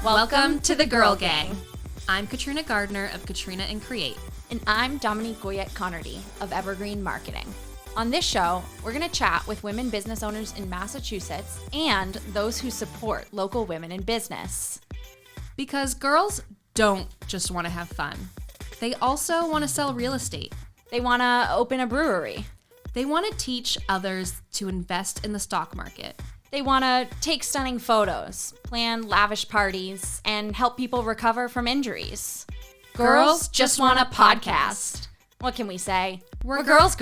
Welcome to the Girl Gang. I'm Katrina Gardner of Katrina and Create. And I'm Dominique Goyette-Connerty of Evergreen Marketing. On this show, we're going to chat with women business owners in Massachusetts and those who support local women in business. Because girls don't just want to have fun. They also want to sell real estate. They want to open a brewery. They want to teach others to invest in the stock market. They want to take stunning photos, plan lavish parties, and help people recover from injuries. Girls just want a podcast. What can we say? We're girls.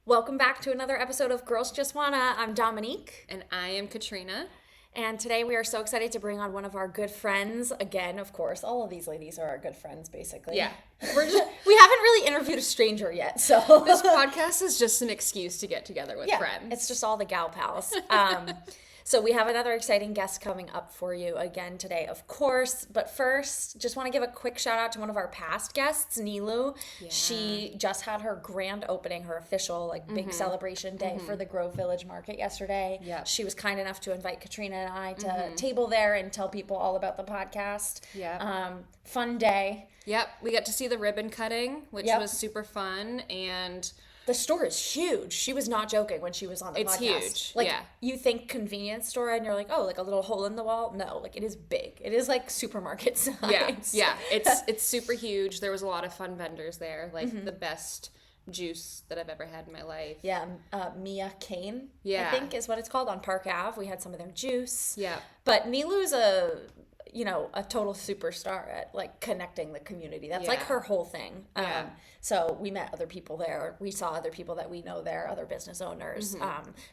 Welcome back to another episode of Girls Just Wanna. I'm Dominique. And I am Katrina. And today we are so excited to bring on one of our good friends. Again, of course, all of these ladies are our good friends, basically. Yeah. We haven't really interviewed a stranger yet, so. This podcast is just an excuse to get together with friends. It's just all the gal pals. So we have another exciting guest coming up for you again today, of course. But first, just want to give a quick shout out to one of our past guests, Nilu. Yeah. She just had her grand opening, her official big celebration day for the Grove Village Market yesterday. Yep. She was kind enough to invite Katrina and I to table there and tell people all about the podcast. Yeah. Fun day. Yep. We got to see the ribbon cutting, which was super fun, and the store is huge. She was not joking when she was on the podcast. It's huge. You think convenience store and you're like, oh, like a little hole in the wall. No, it is big. It is like supermarket size. Yeah. It's super huge. There was a lot of fun vendors there. The best juice that I've ever had in my life. Yeah. Mia Kane, I think is what it's called, on Park Ave. We had some of their juice. Yeah. But Nilu's a total superstar at connecting the community. That's her whole thing. Yeah. So we met other people there. We saw other people that we know there, other business owners.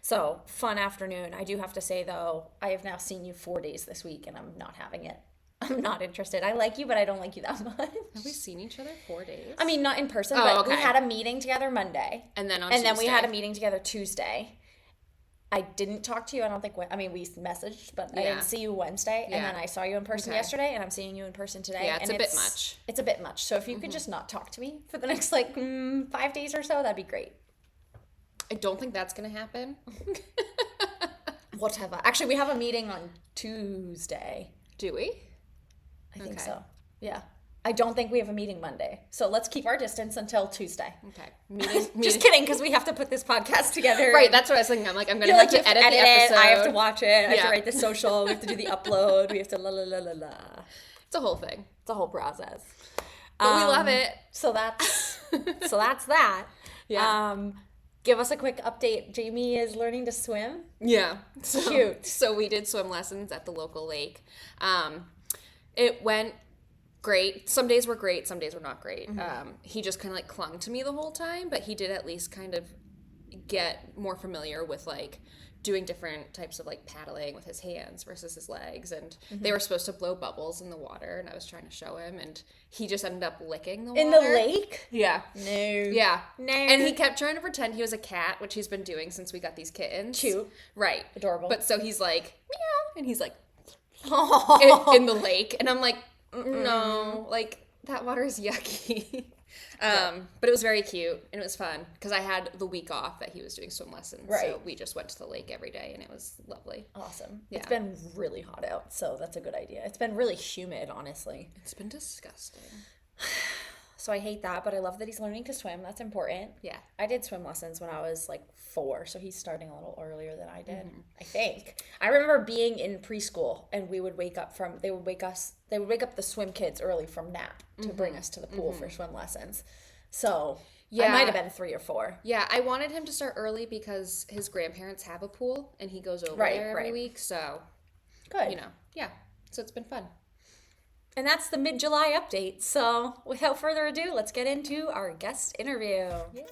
So fun afternoon. I do have to say though, I have now seen you 4 days this week and I'm not having it. I'm not interested. I like you, but I don't like you that much. Have we seen each other 4 days? I mean, not in person, but we had a meeting together Monday. And then Tuesday. We had a meeting together Tuesday. I didn't talk to you, I don't think, we messaged, but I didn't see you Wednesday, and then I saw you in person yesterday, and I'm seeing you in person today. Yeah, it's a bit much. It's a bit much. So if you could just not talk to me for the next, 5 days or so, that'd be great. I don't think that's going to happen. Whatever. Actually, we have a meeting on Tuesday. Do we? I think so. Yeah. I don't think we have a meeting Monday. So let's keep our distance until Tuesday. Okay. Meeting. Just kidding, because we have to put this podcast together. Right, that's what I was thinking. I'm going to have to edit the episode. I have to watch it. I have to write the social. We have to do the upload. We have to la. It's a whole thing. It's a whole process. But we love it. So that's that. Yeah. Give us a quick update. Jamie is learning to swim. Yeah. Cute. So we did swim lessons at the local lake. It went great. Some days were great, some days were not great. He just kind of clung to me the whole time, but he did at least kind of get more familiar with doing different types of paddling with his hands versus his legs, and they were supposed to blow bubbles in the water, and I was trying to show him, and he just ended up licking the water. In the lake? Yeah. No. Yeah. No. And he kept trying to pretend he was a cat, which he's been doing since we got these kittens. Cute. Right. Adorable. But so he's like, meow, and he's like, oh. in the lake, and I'm like, no, that water is yucky. But it was very cute, and it was fun, because I had the week off that he was doing swim lessons, right. So we just went to the lake every day, and it was lovely. Awesome. Yeah. It's been really hot out, so that's a good idea. It's been really humid, honestly. It's been disgusting. So I hate that, but I love that he's learning to swim. That's important. Yeah. I did swim lessons when I was 4, so he's starting a little earlier than I did, I think. I remember being in preschool, and they would wake up the swim kids early from nap to bring us to the pool for swim lessons. So I might have been 3 or 4. Yeah, I wanted him to start early because his grandparents have a pool, and he goes over there every week, so good. Yeah. So it's been fun. And that's the mid-July update. So without further ado, let's get into our guest interview. Yeah.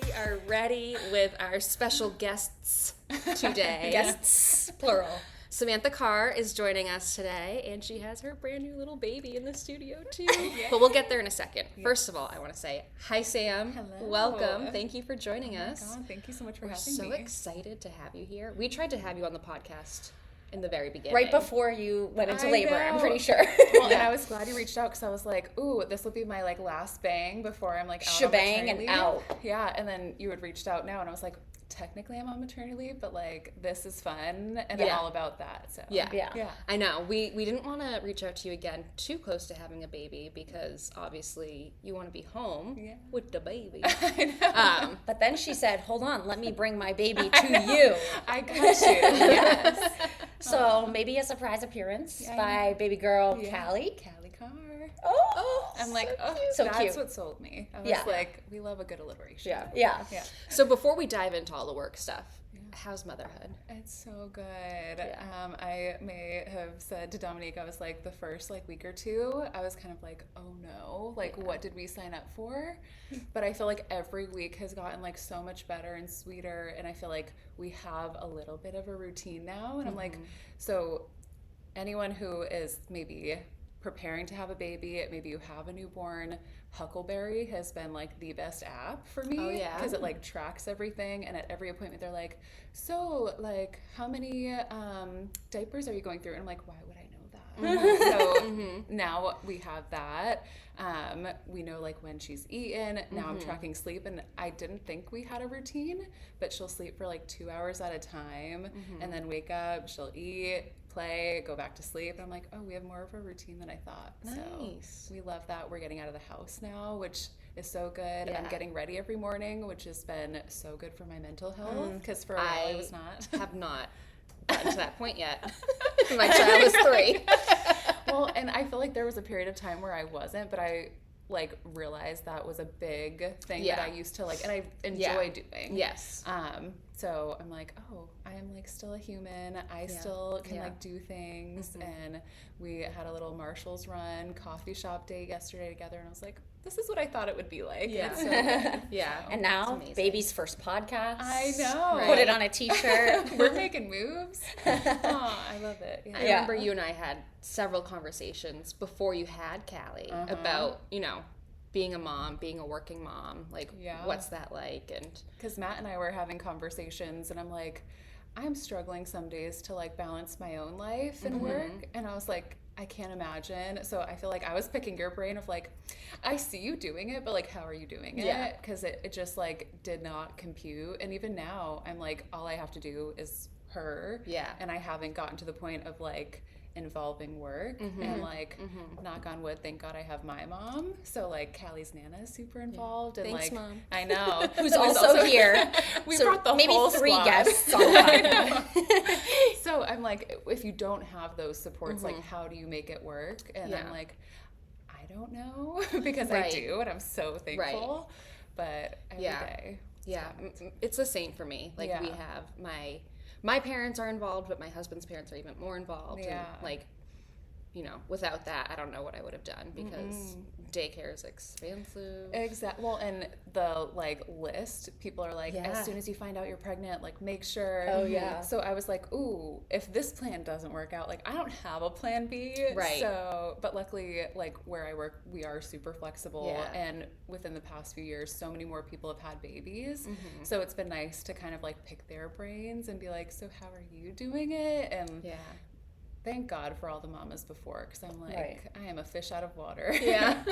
We are ready with our special guests today. Guests, plural. Samantha Carr is joining us today, and she has her brand new little baby in the studio too. But we'll get there in a second. First of all, I want to say hi, Sam. Hello. Welcome. Thank you for joining us. God, thank you so much for We're having so me. excited to have you here. We tried to have you on the podcast in the very beginning. Right before you went into labor, I'm pretty sure. Well, and I was glad you reached out because I was like, ooh, this will be my like last bang before I'm like out shebang on maternity and out. Yeah, and then you had reached out now, and I was like, technically I'm on maternity leave, but like this is fun, and I'm all about that. So yeah. I know we didn't want to reach out to you again too close to having a baby because obviously you want to be home with the baby. But then she said, hold on, let me bring my baby to you. I got you. Yes. So maybe a surprise appearance by baby girl Callie. Callie Carr. Oh, I'm like, oh, so that's cute. what sold me. I was like, we love a good alliteration. Yeah. So before we dive into all the work stuff, how's motherhood? It's so good. I may have said to Dominique, I was like, the first like week or two, I was kind of like, oh no, like what did we sign up for? But I feel like every week has gotten like so much better and sweeter, and I feel like we have a little bit of a routine now, and I'm like, so anyone who is maybe preparing to have a baby, maybe you have a newborn, Huckleberry has been like the best app for me because it like tracks everything, and at every appointment they're like, so like how many diapers are you going through? And I'm like, why would I know that? So now we have that. We know like when she's eaten. Now I'm tracking sleep, and I didn't think we had a routine, but she'll sleep for like 2 hours at a time and then wake up, she'll eat, play, go back to sleep. And I'm like, oh, we have more of a routine than I thought. Nice. So we love that. We're getting out of the house now, which is so good. I'm getting ready every morning, which has been so good for my mental health because for a while I was not. Have not gotten to that point yet. My child is 3. Well, and I feel like there was a period of time where I wasn't, but I like realized that was a big thing that I used to like, and I enjoy doing. Yes. So I'm like, oh, I am like still a human. I still can like do things. And we had a little Marshall's Run coffee shop day yesterday together, and I was like, this is what I thought it would be like. Yeah. It's so good. And now, baby's first podcast. I know. Put it on a t-shirt. We're making moves. Oh, I love it. I remember you and I had several conversations before you had Callie about, you know, being a mom, being a working mom, like what's that like? And because Matt and I were having conversations, and I'm like, I'm struggling some days to like balance my own life and work, and I was like, I can't imagine. So I feel like I was picking your brain of like, I see you doing it, but like, how are you doing it? Because it just like did not compute. And even now, I'm like, all I have to do is her. And I haven't gotten to the point of like involving work, and like knock on wood, thank God I have my mom. So like Callie's Nana is super involved, and thanks, like Mom. I know who's also here. We so brought the maybe whole 3 squad. guests on the So I'm like, if you don't have those supports, like how do you make it work? And I'm like, I don't know because I do, and I'm so thankful. But every day. It's the same for me. Like we have my parents are involved, but my husband's parents are even more involved. And like, you know, without that, I don't know what I would have done because daycare is expensive. Exactly. Well, and the like list, people are like, as soon as you find out you're pregnant, like make sure. Oh yeah. So I was like, ooh, if this plan doesn't work out, like I don't have a plan B. Right. So, but luckily, like where I work, we are super flexible, and within the past few years, so many more people have had babies. So it's been nice to kind of like pick their brains and be like, so how are you doing it? And thank God for all the mamas before, because I'm like, I am a fish out of water.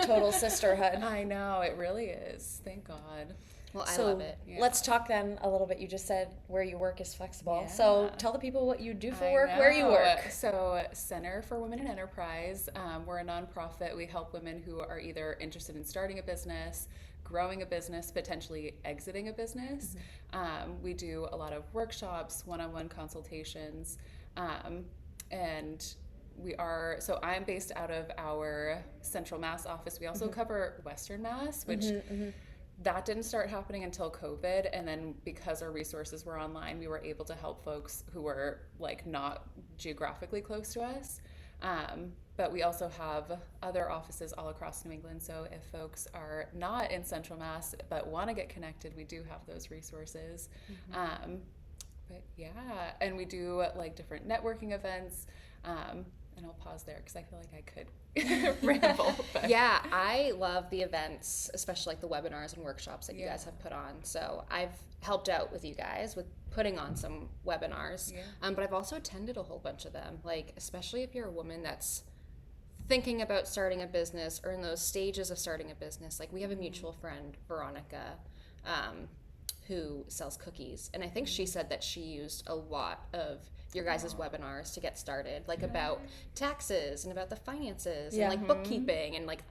Total sisterhood. I know, it really is. Thank God. Well, I love it. Let's talk then a little bit. You just said where you work is flexible. So tell the people what you do for work, where you work. So Center for Women in Enterprise, we're a nonprofit. We help women who are either interested in starting a business, growing a business, potentially exiting a business. We do a lot of workshops, one-on-one consultations, and so I'm based out of our Central Mass office. We also cover Western Mass, which that didn't start happening until COVID. And then because our resources were online, we were able to help folks who were like not geographically close to us. But we also have other offices all across New England. So if folks are not in Central Mass but want to get connected, we do have those resources. But and we do like different networking events. and I'll pause there because I feel like I could ramble. But. Yeah, I love the events, especially like the webinars and workshops that you guys have put on. So I've helped out with you guys with putting on some webinars, but I've also attended a whole bunch of them, like especially if you're a woman that's thinking about starting a business or in those stages of starting a business. Like we have a mutual friend, Veronica, who sells cookies, and I think she said that she used a lot of your guys' webinars to get started, like about taxes and about the finances and like bookkeeping and like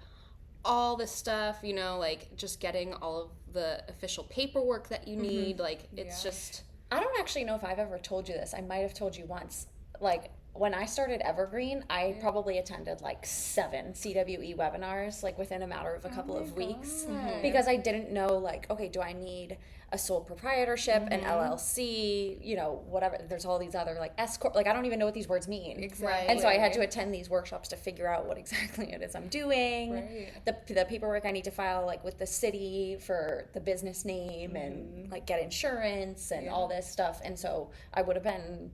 all this stuff, you know, like just getting all of the official paperwork that you need. Like it's just, I don't actually know if I've ever told you this. I might have told you once. Like when I started Evergreen, I probably attended like 7 CWE webinars, like within a matter of a couple of weeks, because I didn't know, like, okay, do I need a sole proprietorship, an LLC, you know, whatever. There's all these other like S corp. Like I don't even know what these words mean. Exactly. And so I had to attend these workshops to figure out what exactly it is I'm doing. Right. The paperwork I need to file, like with the city for the business name and like get insurance and all this stuff. And so I would have been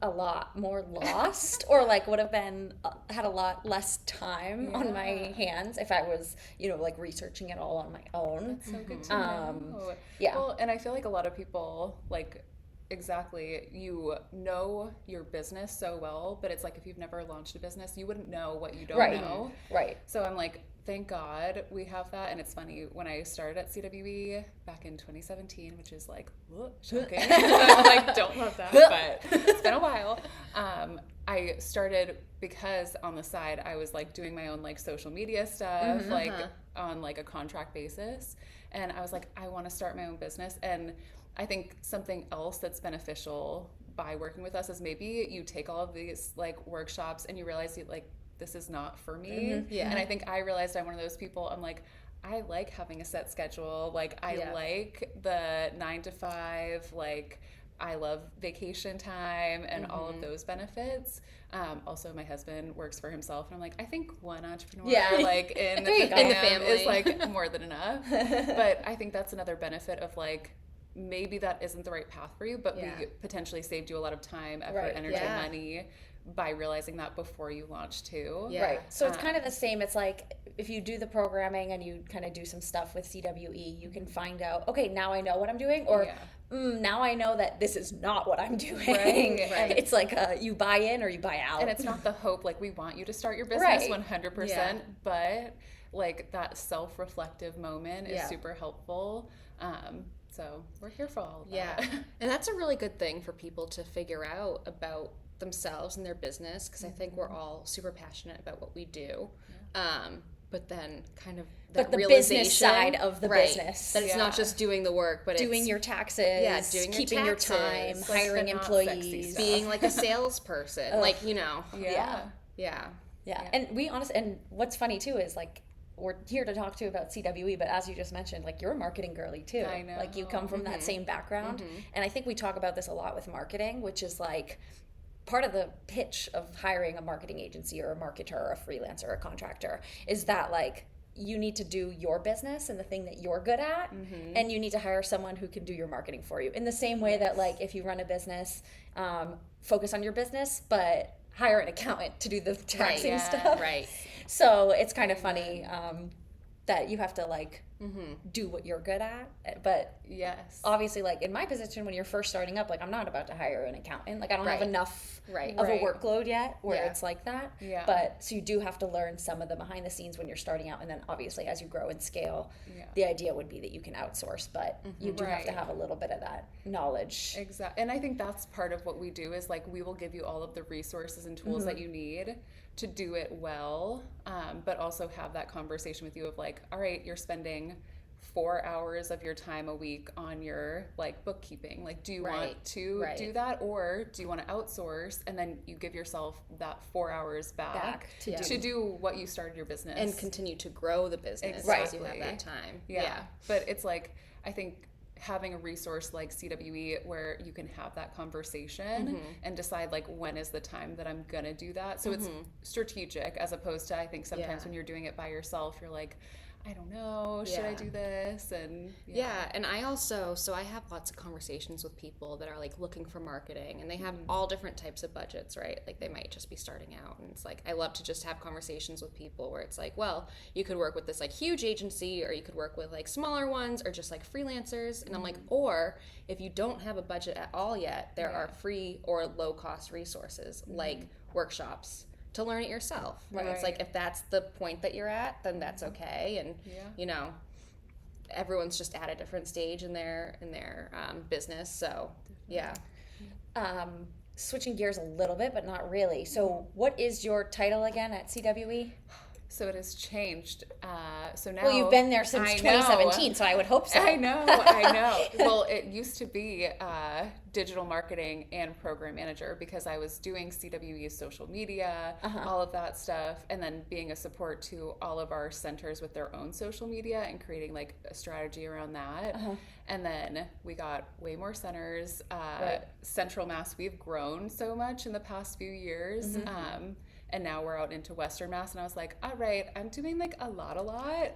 a lot more lost, or like would have been had a lot less time on my hands if I was, you know, like researching it all on my own. That's so good to know. Yeah. Well, and I feel like a lot of people, like, exactly, you know your business so well, but it's like if you've never launched a business, you wouldn't know what you don't know. Right. So I'm like, thank God we have that. And it's funny, when I started at CWE back in 2017, which is like, shocking. Like, don't love that, but it's been a while. I started because on the side, I was like doing my own like social media stuff, like on like a contract basis. And I was like, I want to start my own business. And I think something else that's beneficial by working with us is maybe you take all of these like workshops and you realize you like, this is not for me. And I think I realized I'm one of those people, I'm like, I like having a set schedule. Like I like the 9 to 5, like I love vacation time and all of those benefits. Also my husband works for himself and I'm like, I think one entrepreneur like in the family is like more than enough. But I think that's another benefit of like, maybe that isn't the right path for you, but we potentially saved you a lot of time, effort, energy, money by realizing that before you launch too. Right. So it's kind of the same. It's like if you do the programming and you kind of do some stuff with CWE, you can find out, okay, now I know what I'm doing, or now I know that this is not what I'm doing. Right. It's like you buy in or you buy out. And it's not the hope, like we want you to start your business 100%, but like that self-reflective moment is super helpful. So we're here for all of that. And that's a really good thing for people to figure out about themselves and their business, because I think we're all super passionate about what we do. But then kind of that the realization, business side of the business. That it's not just doing the work, but doing it's your taxes, doing keeping your time, like hiring employees, being like a salesperson, like, you know. Yeah. And we honestly, and what's funny too is like, we're here to talk to you about CWE, but as you just mentioned, like you're a marketing girly too. I know. Like you come from that same background. And I think we talk about this a lot with marketing, which is like part of the pitch of hiring a marketing agency or a marketer or a freelancer or a contractor is that like you need to do your business and the thing that you're good at, and you need to hire someone who can do your marketing for you. In the same way that like if you run a business, focus on your business, but hire an accountant to do the taxing stuff. Right. So it's kind of funny that you have to like do what you're good at. But obviously, like in my position, when you're first starting up, like I'm not about to hire an accountant. Like I don't have enough of a workload yet where it's like that. But so you do have to learn some of the behind the scenes when you're starting out. And then obviously as you grow and scale, the idea would be that you can outsource, but you do have to have a little bit of that knowledge. Exactly. And I think that's part of what we do is like we will give you all of the resources and tools that you need to do it well, but also have that conversation with you of like, all right, you're spending 4 hours of your time a week on your like bookkeeping. Like, do you want to do that, or do you want to outsource? And then you give yourself that 4 hours back to do what you started your business and continue to grow the business as you have that time. But it's like, I think having a resource like CWE where you can have that conversation and decide like when is the time that I'm gonna do that. So it's strategic as opposed to, I think sometimes when you're doing it by yourself, you're like, I don't know, should I do this? And yeah, and I also, so I have lots of conversations with people that are like looking for marketing, and they have all different types of budgets, right? Like they might just be starting out, and it's like I love to just have conversations with people where it's like, well, you could work with this like huge agency, or you could work with like smaller ones, or just like freelancers. And I'm like, or if you don't have a budget at all yet, there are free or low cost resources like workshops to learn it yourself. Right. It's like if that's the point that you're at, then that's okay. And you know, everyone's just at a different stage in their business. So yeah. Switching gears a little bit, but not really. So what is your title again at CWE? So it has changed. So now, well, you've been there since 2017, so I would hope so. I know. Well, it used to be digital marketing and program manager, because I was doing CWE's social media, all of that stuff, and then being a support to all of our centers with their own social media and creating like a strategy around that. And then we got way more centers. Central Mass, we've grown so much in the past few years. And now we're out into Western Mass, and I was like, all right, I'm doing like a lot,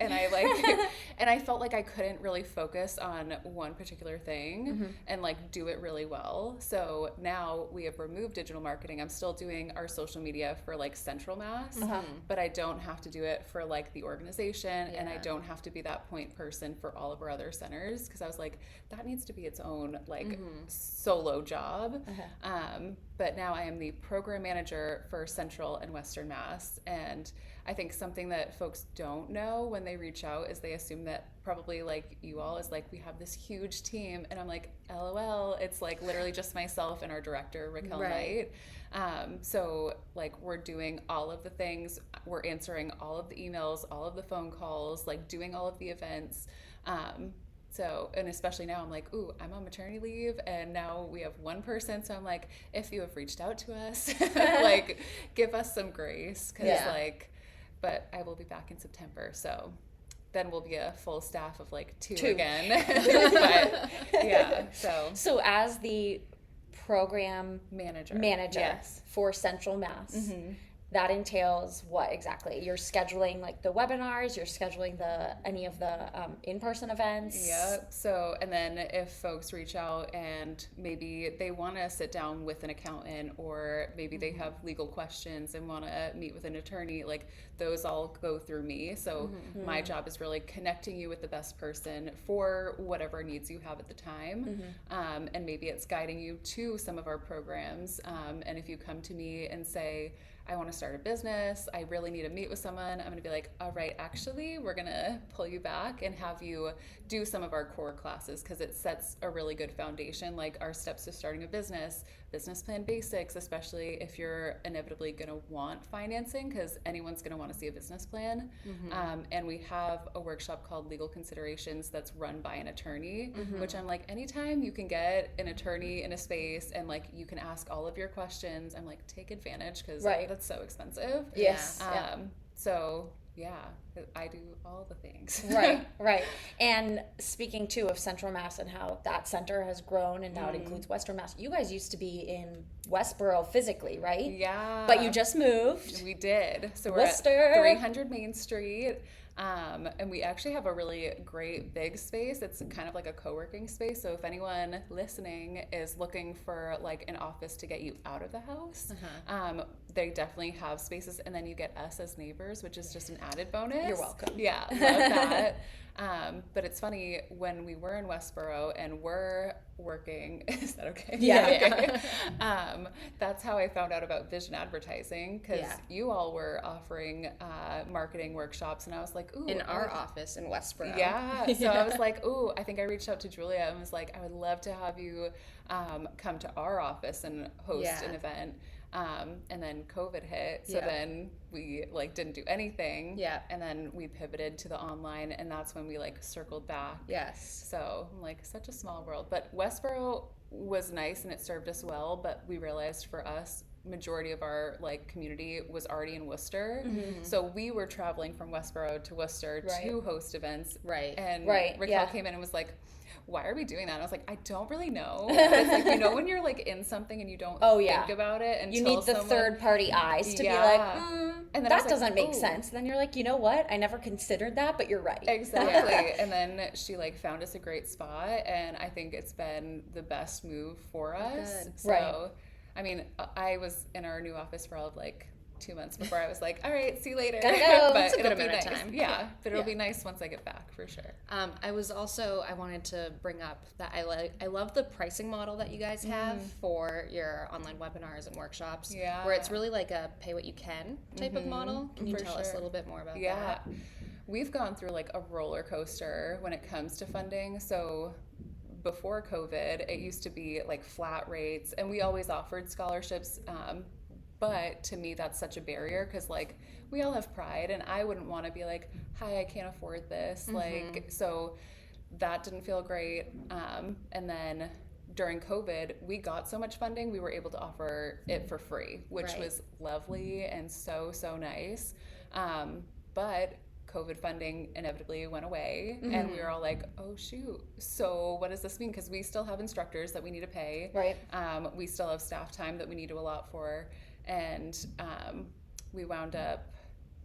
and I like, and I felt like I couldn't really focus on one particular thing and like do it really well. So now we have removed digital marketing. I'm still doing our social media for like Central Mass, but I don't have to do it for like the organization, and I don't have to be that point person for all of our other centers, because I was like, that needs to be its own like solo job. But now I am the program manager for Central and Western Mass. And I think something that folks don't know when they reach out is they assume that probably like you all is like, we have this huge team. And I'm like, LOL, it's like literally just myself and our director, Raquel Knight. So like we're doing all of the things, we're answering all of the emails, all of the phone calls, like doing all of the events. So, and especially now I'm like, ooh, I'm on maternity leave, and now we have one person. So I'm like, if you have reached out to us, like give us some grace, because like, but I will be back in September. So then we'll be a full staff of like two. Again. But yeah, so as the program manager for Central Mass, that entails what exactly? You're scheduling like the webinars, you're scheduling any of the in-person events. Yep. So, and then if folks reach out and maybe they want to sit down with an accountant, or maybe they have legal questions and want to meet with an attorney, like those all go through me. So my job is really connecting you with the best person for whatever needs you have at the time. And maybe it's guiding you to some of our programs. And if you come to me and say, I want to start a business, I really need to meet with someone, I'm going to be like, all right, actually, we're going to pull you back and have you do some of our core classes, because it sets a really good foundation, like our steps to starting a business plan basics, especially if you're inevitably going to want financing, because anyone's going to want to see a business plan. And we have a workshop called Legal Considerations that's run by an attorney, which I'm like, anytime you can get an attorney in a space and like you can ask all of your questions, I'm like, take advantage, because that's so expensive. Yes. So yeah, I do all the things. Right. And speaking too of Central Mass and how that center has grown, and now it includes Western Mass. You guys used to be in Westboro physically, right? Yeah. But you just moved. We did. So we're Worcester. at 300 Main Street. And we actually have a really great big space. It's kind of like a co-working space. So if anyone listening is looking for like an office to get you out of the house, they definitely have spaces. And then you get us as neighbors, which is just an added bonus. You're welcome. Yeah, love that. But it's funny, when we were in Westboro and we're working, is that okay? Yeah. Okay. That's how I found out about vision advertising, because you all were offering marketing workshops, and I was like, ooh. In our office in Westboro. Yeah. So I was like, ooh, I think I reached out to Julia and was like, I would love to have you come to our office and host an event. And then COVID hit, so then we like didn't do anything. Yeah. And then we pivoted to the online, and that's when we like circled back. Yes. So like such a small world, but Westboro was nice and it served us well, but we realized for us, majority of our like community was already in Worcester. So we were traveling from Westboro to Worcester to host events. Right. And Right, Raquel yeah. came in and was like, why are we doing that? And I was like, I don't really know. But it's like, you know, when you're like in something and you don't think about it until you need the someone, third party eyes to be like, and that doesn't make sense. Then you're like, you know what? I never considered that, but you're right. Exactly. And then she like found us a great spot, and I think it's been the best move for us. Good. So, I mean, I was in our new office for all of like 2 months before I was like, all right, see you later. Gotta go. But It's a good it'll be amount nice. of time. Yeah, but it'll be nice once I get back for sure. I wanted to bring up that I love the pricing model that you guys have for your online webinars and workshops. Yeah. Where it's really like a pay what you can type of model. Can you For tell us a sure. little bit more about that? Yeah. We've gone through like a roller coaster when it comes to funding. So before COVID, it used to be like flat rates, and we always offered scholarships. But to me, that's such a barrier because like we all have pride, and I wouldn't want to be like, hi, I can't afford this. Like, so that didn't feel great. And then during COVID, we got so much funding, we were able to offer it for free, which was lovely and so, so nice. But COVID funding inevitably went away, and we were all like, oh shoot, so what does this mean? Because we still have instructors that we need to pay. Right. We still have staff time that we need to allot for, and we wound up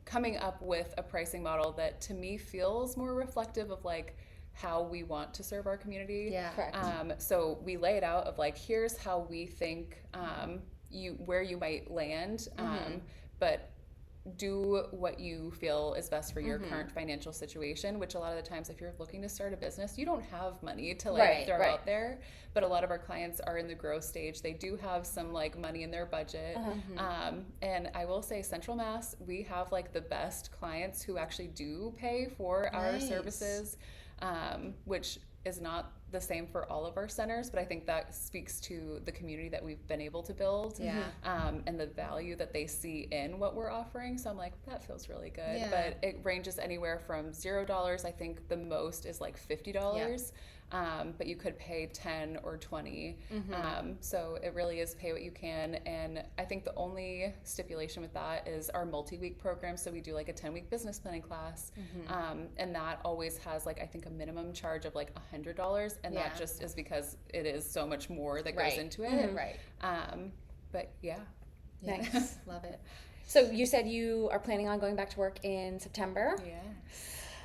coming up with a pricing model that to me feels more reflective of like how we want to serve our community. Yeah. Correct. So we lay it out of like, here's how we think where you might land, but do what you feel is best for your current financial situation, which a lot of the times if you're looking to start a business, you don't have money to like throw out there. But a lot of our clients are in the growth stage. They do have some like money in their budget. And I will say Central Mass, we have like the best clients who actually do pay for our services, which is not the same for all of our centers, but I think that speaks to the community that we've been able to build, and the value that they see in what we're offering. So I'm like, that feels really good. Yeah. But it ranges anywhere from $0. I think the most is like $50. But you could pay 10 or 20. So it really is pay what you can. And I think the only stipulation with that is our multi-week program. So we do like a 10-week business planning class. And that always has like, I think a minimum charge of like $100. And that just is because it is so much more that goes into it. But yeah. Nice. Love it. So you said you are planning on going back to work in September. Yeah.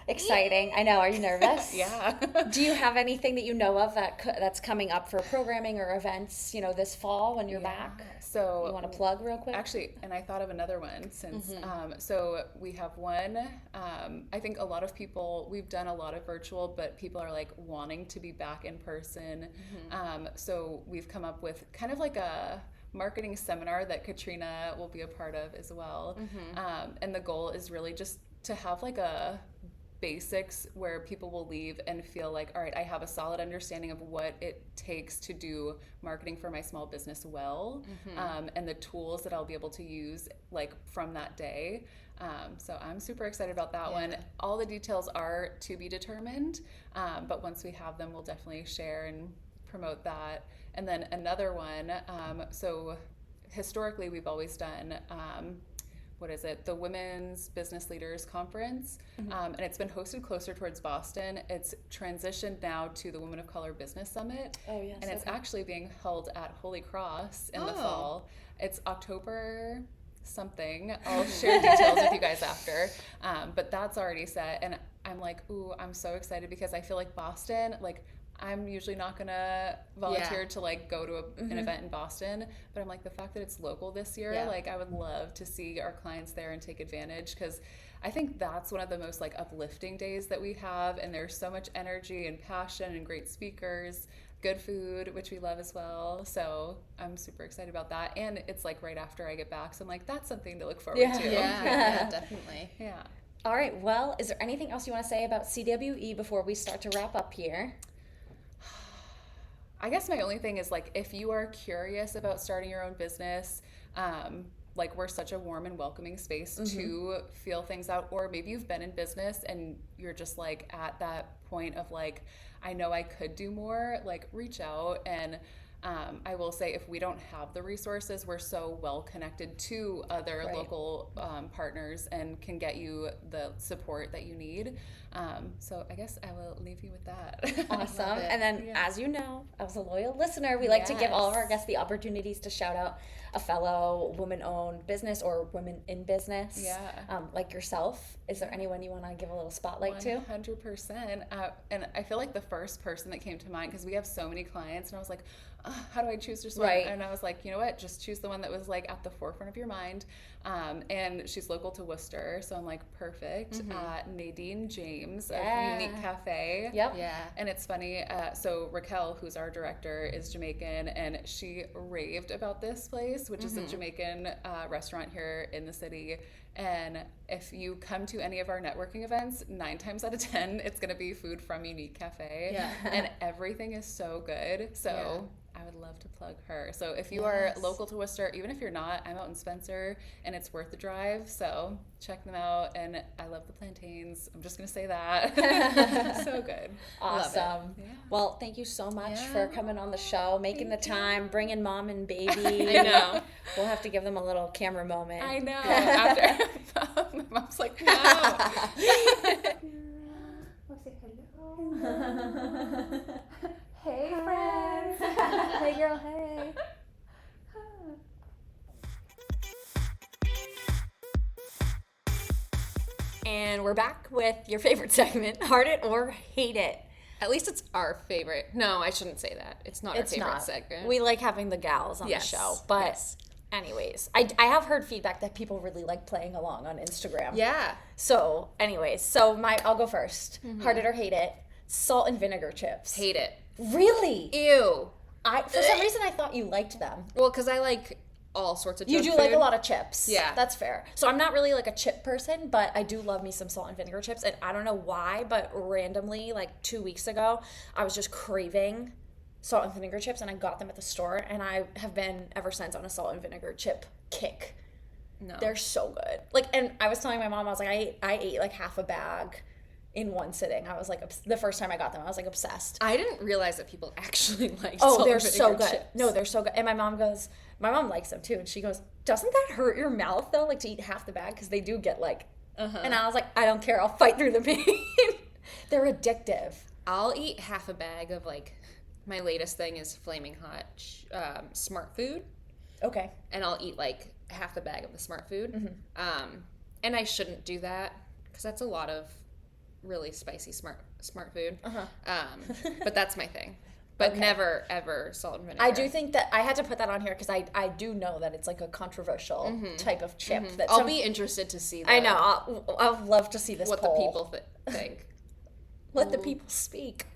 Exciting. I know. Are you nervous? Yeah. Do you have anything that you know of that's coming up for programming or events, you know, this fall when you're back? So You want to plug real quick? Actually, and I thought of another one since, so we have one, I think a lot of people, we've done a lot of virtual, but people are like wanting to be back in person. So we've come up with kind of like a marketing seminar that Katrina will be a part of as well. And the goal is really just to have like a basics where people will leave and feel like, all right, I have a solid understanding of what it takes to do marketing for my small business well, and the tools that I'll be able to use like from that day. So I'm super excited about that one. All the details are to be determined, but once we have them, we'll definitely share and promote that. And then another one, so historically we've always done the Women's Business Leaders Conference, and it's been hosted closer towards Boston. It's transitioned now to the Women of Color Business Summit, and it's actually being held at Holy Cross in the fall. It's October something. I'll share details with you guys after, but that's already set, and I'm like, ooh, I'm so excited because I feel like Boston, like, I'm usually not gonna volunteer to like go to an event in Boston, but I'm like, the fact that it's local this year, like I would love to see our clients there and take advantage, because I think that's one of the most like uplifting days that we have, and there's so much energy and passion and great speakers, good food, which we love as well. So I'm super excited about that, and it's like right after I get back, so I'm like, that's something to look forward to. Yeah, definitely. Yeah. All right. Well, is there anything else you want to say about CWE before we start to wrap up here? I guess my only thing is like, if you are curious about starting your own business, like we're such a warm and welcoming space to feel things out, or maybe you've been in business and you're just like at that point of like, I know I could do more, like reach out. And I will say if we don't have the resources, we're so well connected to other local partners and can get you the support that you need. So I guess I will leave you with that. Awesome. And then, as you know, as a loyal listener, we like to give all of our guests the opportunities to shout out a fellow woman-owned business or women in business, like yourself. Is there anyone you want to give a little spotlight to? 100%. And I feel like the first person that came to mind, because we have so many clients, and I was like, how do I choose just one? Right. And I was like, you know what? Just choose the one that was like at the forefront of your mind. And she's local to Worcester, so I'm like, perfect. Nadine James of Unique Cafe. Yep. Yeah. And it's funny. So Raquel, who's our director, is Jamaican, and she raved about this place, which is a Jamaican restaurant here in the city. And if you come to any of our networking events, 9 times out of 10, it's going to be food from Unique Cafe. Yeah. And everything is so good. So I would love to plug her. So if you are local to Worcester, even if you're not, I'm out in Spencer, and it's worth the drive. So check them out. And I love the plantains. I'm just going to say that. So good. Awesome. Yeah. Well, thank you so much for coming on the show, making the time, bringing mom and baby. I know. We'll have to give them a little camera moment. I know. After my mom's like, no. Hey friends. Hey girl, hey. And we're back with your favorite segment, Heart It or Hate It. At least it's our favorite. No, I shouldn't say that. It's not our favorite segment. We like having the gals on the show. But anyways, I have heard feedback that people really like playing along on Instagram. Yeah. So anyways, I'll go first. Heart It or Hate It. Salt and vinegar chips. Hate it. Really? Ew. For some reason I thought you liked them. Well, because I like all sorts of junk You do food. like a lot of chips. Yeah. That's fair. So I'm not really like a chip person, but I do love me some salt and vinegar chips. And I don't know why, but randomly, like 2 weeks ago, I was just craving salt and vinegar chips, and I got them at the store, and I have been ever since on a salt and vinegar chip kick. No. They're so good. Like, and I was telling my mom, I was like, I ate like half a bag in one sitting. I was like, the first time I got them, I was like obsessed. I didn't realize that people actually like Oh, salt they're and so vinegar good. chips. No, they're so good. And my mom likes them too. And she goes, doesn't that hurt your mouth though? Like to eat half the bag? Because they do get like, and I was like, I don't care. I'll fight through the pain. They're addictive. I'll eat half a bag of like, my latest thing is Flaming Hot Smart Food. Okay. And I'll eat like half the bag of the Smart Food. And I shouldn't do that because that's a lot of really spicy smart food. But that's my thing. But never, ever salt and vinegar. I do think that I had to put that on here because I do know that it's like a controversial type of chip. That I'll be interested to see that. I know. I'll love to see this what poll. the people think. Let the people speak.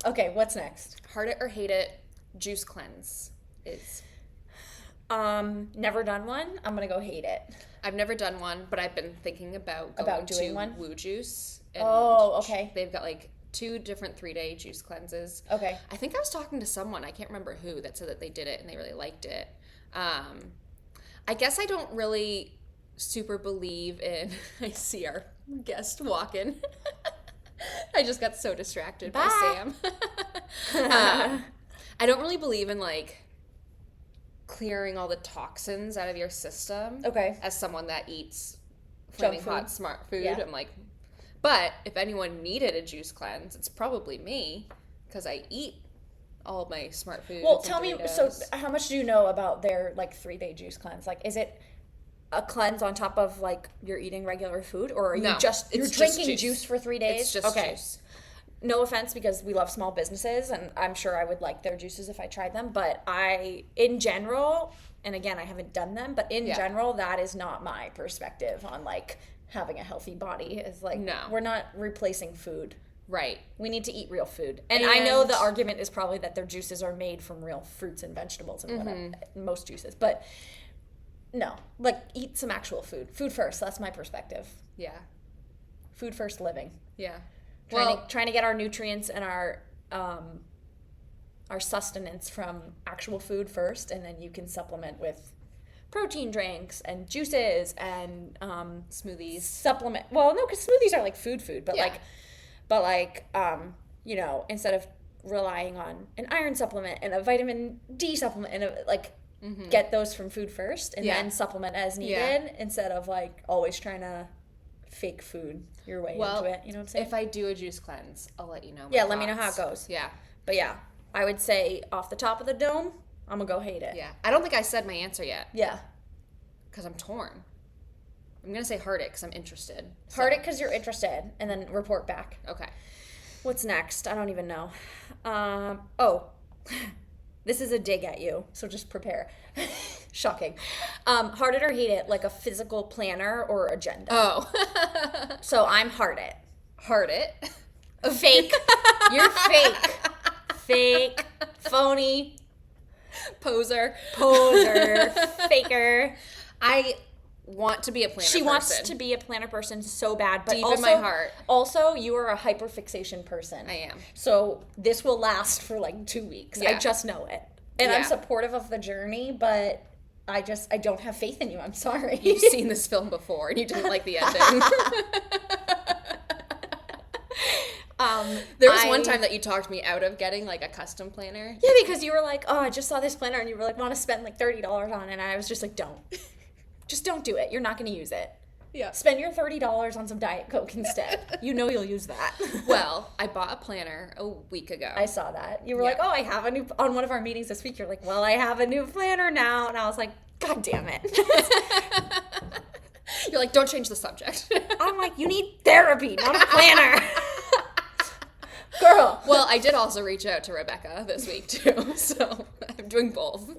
Okay, what's next? Heart it or hate it, juice cleanse is. Never done one. I'm gonna go hate it. I've never done one, but I've been thinking about going doing to one? Woo Juice. And Okay. They've got like 2 different 3-day juice cleanses. Okay. I think I was talking to someone, I can't remember who, that said that they did it and they really liked it. I guess I don't really super believe in, I see our guest walking. I just got so distracted by Sam. I don't really believe in like clearing all the toxins out of your system. Okay. As someone that eats flaming food. hot smart food, Yeah. I'm like, but if anyone needed a juice cleanse, it's probably me because I eat all of my smart foods. Well, and tell me, Doritos. so how much do you know about their like 3-day juice cleanse? Like, is it a cleanse on top of like you're eating regular food, or are you No, just it's drinking just juice for 3 days? It's just juice. No offense, because we love small businesses, and I'm sure I would like their juices if I tried them. But in general, and again, I haven't done them, but in general, that is not my perspective on like having a healthy body. Is like, No. we're not replacing food. Right. We need to eat real food. And I know the argument is probably that their juices are made from real fruits and vegetables and whatever, most juices. But no, like eat some actual food. Food first. That's my perspective. Yeah. Food first living. Yeah. Trying to get our nutrients and our sustenance from actual food first, and then you can supplement with protein drinks and juices and smoothies. Well, no, because smoothies are like food, but Yeah. you know, instead of relying on an iron supplement and a vitamin D supplement and get those from food first and then supplement as needed instead of like always trying to fake food your way into it. You know what I'm saying? If I do a juice cleanse, I'll let you know. Let me know how it goes. Yeah. But yeah, I would say off the top of the dome, I'm going to go hate it. Yeah. I don't think I said my answer yet. Yeah. Because I'm torn. I'm going to say heart it because I'm interested. Heart it because you're interested and then report back. Okay. What's next? I don't even know. This is a dig at you, so just prepare. Shocking. Heart it or hate it, like a physical planner or agenda. Oh. So I'm heart it. Heart it. Fake. You're fake. Fake. Phony. Poser. Faker. I want to be a planner person. She wants to be a planner person so bad, but deep also, in my heart. Also, you are a hyperfixation person. I am. So this will last for like 2 weeks. Yeah. I just know it. And I'm supportive of the journey, but I don't have faith in you. I'm sorry. You've seen this film before and you didn't like the ending. There was one time that you talked me out of getting like a custom planner. Yeah, because you were like, oh, I just saw this planner and you were like, want to spend like $30 on it. And I was just like, don't. Just don't do it. You're not going to use it. Yeah. Spend your $30 on some Diet Coke instead. You know you'll use that. Well, I bought a planner a week ago. I saw that. You were like, oh, I have a new, on one of our meetings this week, you're like, well, I have a new planner now. And I was like, God damn it. You're like, don't change the subject. I'm like, you need therapy, not a planner. Girl. Well, I did also reach out to Rebecca this week too, so I'm doing both.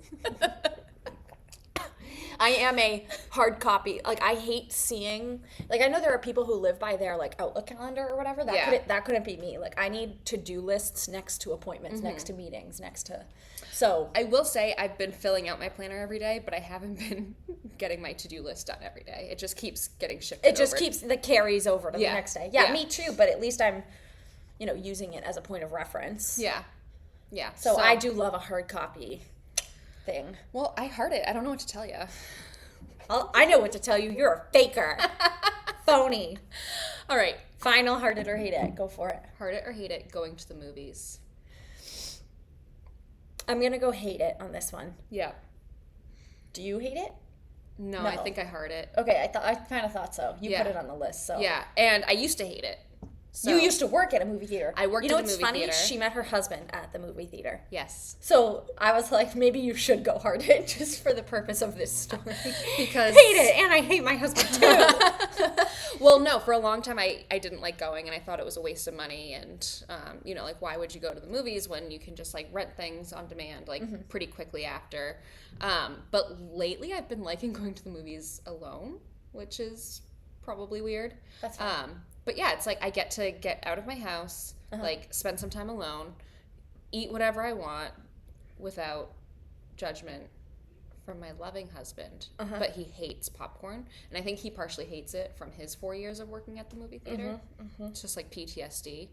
I am a hard copy. Like, I hate seeing, like, I know there are people who live by their, like, Outlook calendar or whatever. That couldn't be me. Like, I need to-do lists next to appointments, next to meetings, next to, so. I will say I've been filling out my planner every day, but I haven't been getting my to-do list done every day. It just keeps getting shifted It just keeps, the carries over to the next day. Yeah, Yeah. me too, but at least I'm, using it as a point of reference. Yeah. Yeah. So I do love a hard copy thing. Well, I heard it. I don't know what to tell you. I know what to tell you. You're a faker. Phony. All right. Final, heart it or hate it. Go for it. Heart it or hate it, going to the movies. I'm going to go hate it on this one. Yeah. Do you hate it? No, No. I think I heard it. Okay, I kind of thought so. You Yeah. put it on the list, so. Yeah, and I used to hate it. So You used to work at a movie theater. I worked You know at a what's movie funny? theater. She met her husband at the movie theater. Yes. So I was like, maybe you should go hard it just for the purpose of this story. Because Hate it, and I hate my husband too. Well, no, for a long time I didn't like going, and I thought it was a waste of money, and like, why would you go to the movies when you can just like rent things on demand like pretty quickly after. But lately I've been liking going to the movies alone, which is probably weird. That's fine. But yeah, it's like I get to get out of my house, like spend some time alone, eat whatever I want without judgment from my loving husband. But he hates popcorn, and I think he partially hates it from his 4 years of working at the movie theater. It's just like PTSD.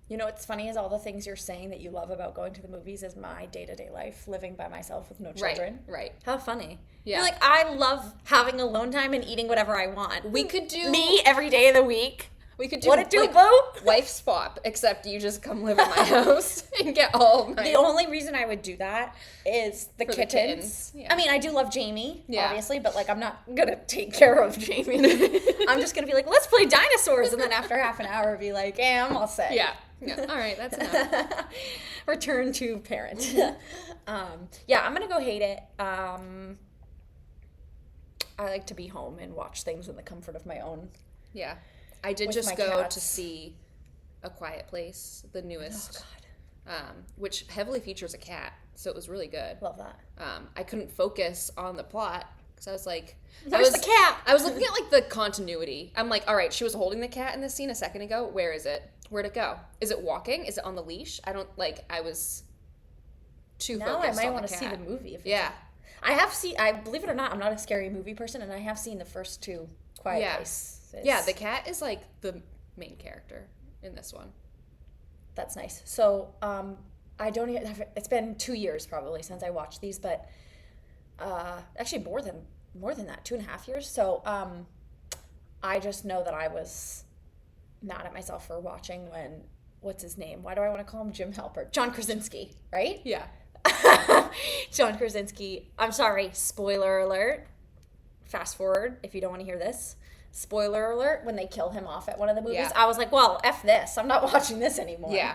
You know what's funny is all the things you're saying that you love about going to the movies is my day-to-day life, living by myself with no children. Right. How funny. Yeah. You're like, I love having alone time and eating whatever I want. We could do Me every day of the week. We could do What it do, like, boo? wife swap, except you just come live in my house and get all of my. The only reason I would do that is the For the kittens. kittens, yeah. I mean, I do love Jamie, Yeah. obviously, but like I'm not gonna take care of Jamie. I'm just gonna be like, let's play dinosaurs, and then after half an hour, be like, I'm all set. Yeah. All right, that's enough. Return to parent. Yeah, I'm gonna go hate it. I like to be home and watch things in the comfort of my own. Yeah. I did With just my go cats. to see A Quiet Place, the newest, Oh God, which heavily features a cat, so it was really good. love that. I couldn't focus on the plot because I was like, Where's the cat? I was looking at like the continuity. I'm like, all right, she was holding the cat in this scene a second ago. Where is it? Where'd it go? Is it walking? Is it on the leash? I don't like. I was too Now I focused might on want the to see cat. the movie. If it's- Yeah. I have seen. I believe it or not, I'm not a scary movie person, and I have seen the first two Quiet Yeah. Places. Yeah, the cat is like the main character in this one. That's nice. So, I don't even have, it's been 2 years probably since I watched these, but actually more than that, 2.5 years. So, I just know that I was mad at myself for watching when what's his name? Why do I want to call him Jim Halpert? John Krasinski, right? Yeah. John Krasinski. I'm sorry, spoiler alert. Fast forward if you don't want to hear this. Spoiler alert, when they kill him off at one of the movies, Yeah. I was like, well, F this. I'm not watching this anymore. Yeah.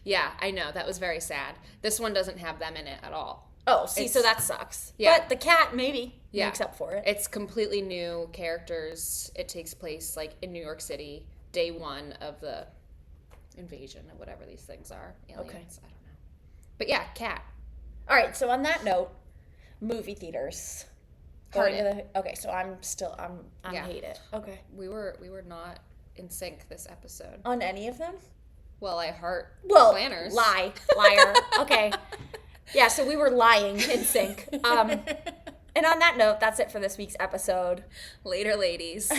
Yeah, I know. That was very sad. This one doesn't have them in it at all. Oh, see, so It's- that sucks. Yeah. But the cat maybe Yeah. makes up for it. It's completely new characters. It takes place like in New York City, day one of the invasion of whatever these things are. Aliens, Okay. I don't know. But yeah, cat. All right, so on that note, movie theaters. Heard Okay, so I'm Yeah. hate it. Okay. We were not in sync this episode. On any of them? Well, I heart Well, planners. liar. Okay. Yeah, so we were lying in sync. And on that note, that's it for this week's episode. Later, ladies.